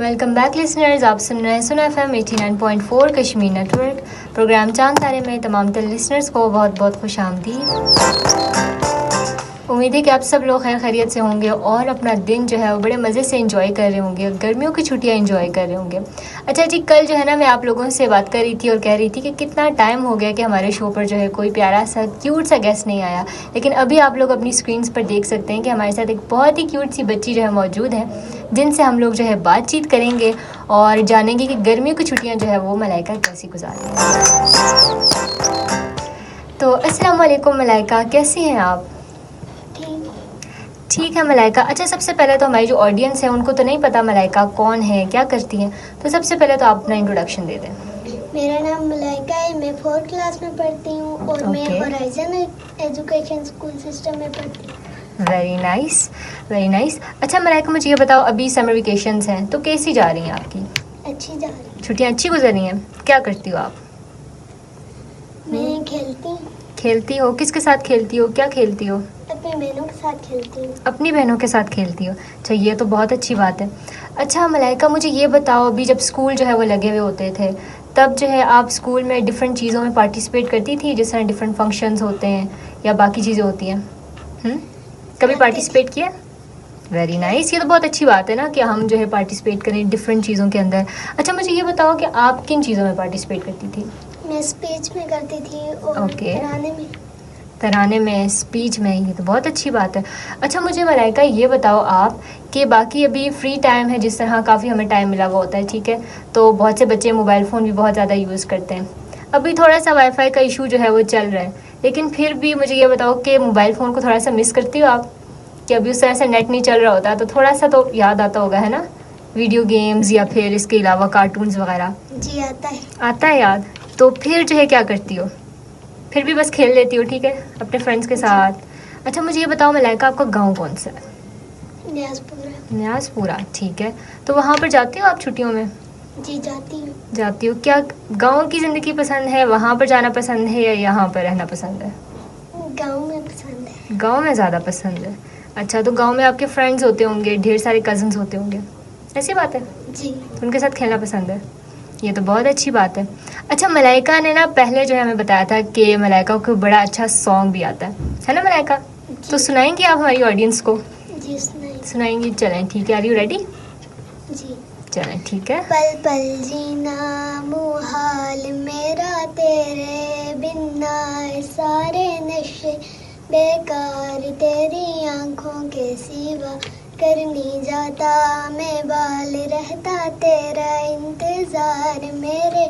Welcome back listeners, आप सुन रहे हैं सुना FM 89.4 कश्मीर नेटवर्क। प्रोग्राम चांद तारे में तमाम तर लिसनर्स को बहुत बहुत खुश आमदीद। उम्मीद है कि आप सब लोग खैर खैरियत से होंगे और अपना दिन जो है वो बड़े मज़े से एंजॉय कर रहे होंगे, गर्मियों की छुट्टियां एंजॉय कर रहे होंगे। अच्छा जी, कल जो है ना मैं आप लोगों से बात कर रही थी और कह रही थी कि कितना टाइम हो गया कि हमारे शो पर जो है कोई प्यारा सा क्यूट सा गेस्ट नहीं आया, लेकिन अभी आप लोग अपनी स्क्रीन्स पर देख सकते हैं कि हमारे साथ एक बहुत ही क्यूट सी बच्ची जो है मौजूद है, जिनसे हम लोग जो है बातचीत करेंगे और जानेंगे कि गर्मियों की छुट्टियाँ जो है वो मलाइका कैसी गुजारती हैं। तो अस्सलाम वालेकुम मलाइका, कैसी हैं आप? ठीक है मलाइका। अच्छा, सबसे पहले तो हमारी जो ऑडियंस है उनको तो नहीं पता मलाइका कौन है, क्या करती हैं, तो सबसे पहले तो आप अपना इंट्रोडक्शन दे दें। मेरा नाम मलाइका है, मैं 4th क्लास में पढ़ती हूँ और मैं होराइजन एजुकेशन स्कूल सिस्टम में पढ़ती हूँ। Very nice, very nice. अच्छा मलाइका, मुझे ये बताओ, अभी समर वेकेशंस हैं तो कैसी जा रही हैं आपकी? अच्छी जा रही है। छुट्टियाँ अच्छी गुजर रही हैं? क्या करती हो आप? मैं खेलती हूँ। खेलती हो? किसके साथ खेलती हो, क्या खेलती हो? अपनी बहनों के साथ खेलती हूँ। अपनी बहनों के साथ खेलती हो? अच्छा, ये तो बहुत अच्छी बात है। अच्छा मलाइका, मुझे ये बताओ, अभी जब स्कूल जो है वो लगे हुए होते थे तब जो है आप स्कूल में डिफरेंट चीज़ों में पार्टिसिपेट करती थी, जिस तरह डिफरेंट फंक्शंस होते हैं या बाकी चीज़ें होती हैं? कभी पार्टिसिपेट किया? वेरी नाइस, ये तो बहुत अच्छी बात है ना कि हम जो है पार्टिसिपेट करें डिफरेंट चीज़ों के अंदर। अच्छा, मुझे ये बताओ कि आप किन चीज़ों में पार्टिसिपेट करती थी? मैं स्पीच में करती थी और तराने में, स्पीच में, ये तो बहुत अच्छी बात है। अच्छा मुझे मलाइका ये बताओ आप कि बाकी अभी फ्री टाइम है, जिस तरह काफ़ी हमें टाइम मिला हुआ होता है, ठीक है, तो बहुत से बच्चे मोबाइल फ़ोन भी बहुत ज़्यादा यूज़ करते हैं। अभी थोड़ा सा वाईफाई का इशू जो है वो चल रहा है, लेकिन फिर भी मुझे ये बताओ कि मोबाइल फ़ोन को थोड़ा सा मिस करती हो आप? कि अभी उस तरह से नेट नहीं चल रहा होता तो थोड़ा सा तो याद आता होगा, है ना, वीडियो गेम्स या फिर इसके अलावा कार्टून्स वगैरह? जी आता है। आता है याद? तो फिर जो है क्या करती हो? फिर भी बस खेल लेती हो, ठीक है, अपने फ्रेंड्स के साथ? अच्छा मुझे ये बताओ मलाइका, आपका गांव कौन सा है? न्याज़पुरा। न्याज़पुरा, ठीक है। तो वहाँ पर जाती हो आप छुट्टियों में? जी जाती हूँ। जाती हो। क्या गांव की ज़िंदगी पसंद है, वहाँ पर जाना पसंद है, या यहाँ पर रहना पसंद है? गांव में पसंद है। गांव में ज़्यादा पसंद है। अच्छा, तो गांव में आपके फ्रेंड्स होते होंगे, ढेर सारे कज़न्स होते होंगे, ऐसी बात है? जी। उनके साथ खेलना पसंद है, ये तो बहुत अच्छी बात है। अच्छा मलाइका ने ना पहले जो है हमें बताया था कि मलाइका को बड़ा अच्छा सॉन्ग भी आता है ना मलाइका? तो सुनाएंगी आप हमारी ऑडियंस को? जी सुनाएंगी, चलें ठीक है। Are you ready? जी चलें ठीक है। पल पल जीना मुहाल मेरा, तेरे बिना सारे नशे बेकार, तेरी आंखों के सिवा करनी जाता मैं बाल, रहता तेरा इंतजार, मेरे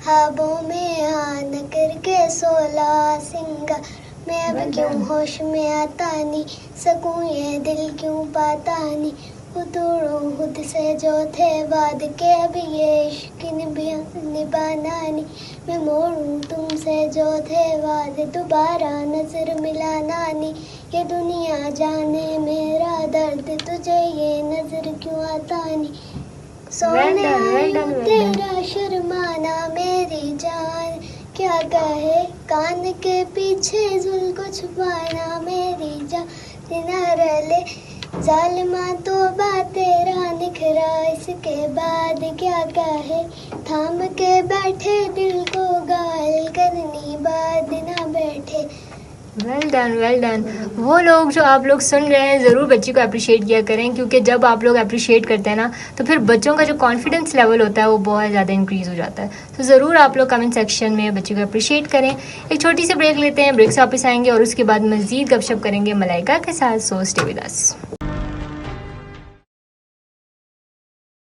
ख्वाबों में आन करके 16 सिंगार, मैं अब क्यों होश में आता नहीं, सकूं ये दिल क्यों पाता नहीं, उतरूं खुद से जो थे वाद के, अब ये इश्क निभाना नहीं, मैं मोड़ूं तुमसे जो थे वाद, दोबारा नजर मिलाना नहीं, ये दुनिया जाने मेरा दर्द, तुझे ये नजर क्यों आता नहीं, सोने आयूं तेरा शर्माना मेरी जान, क्या कहे कान के पीछे जुल्म को छुपाना मेरी जान, ना रले जालिमा तौबा तेरा निखरा, इसके बाद क्या कहे, थाम के बैठे दिल को गाल, करनी बात ना बैठे। Well done, well done. वो लोग जो आप लोग सुन रहे हैं ज़रूर बच्ची को अप्रिशिएट किया करें, क्योंकि जब आप लोग अप्रिशिएट करते हैं ना तो फिर बच्चों का जो कॉन्फिडेंस लेवल होता है वो बहुत ज़्यादा इंक्रीज़ हो जाता है। तो ज़रूर आप लोग कमेंट सेक्शन में बच्ची को अप्रिशिएट करें। एक छोटी सी ब्रेक लेते हैं, ब्रेक से वापस आएंगे और उसके बाद मज़ीद गपशप करेंगे मलाइका के साथ। So stay with us.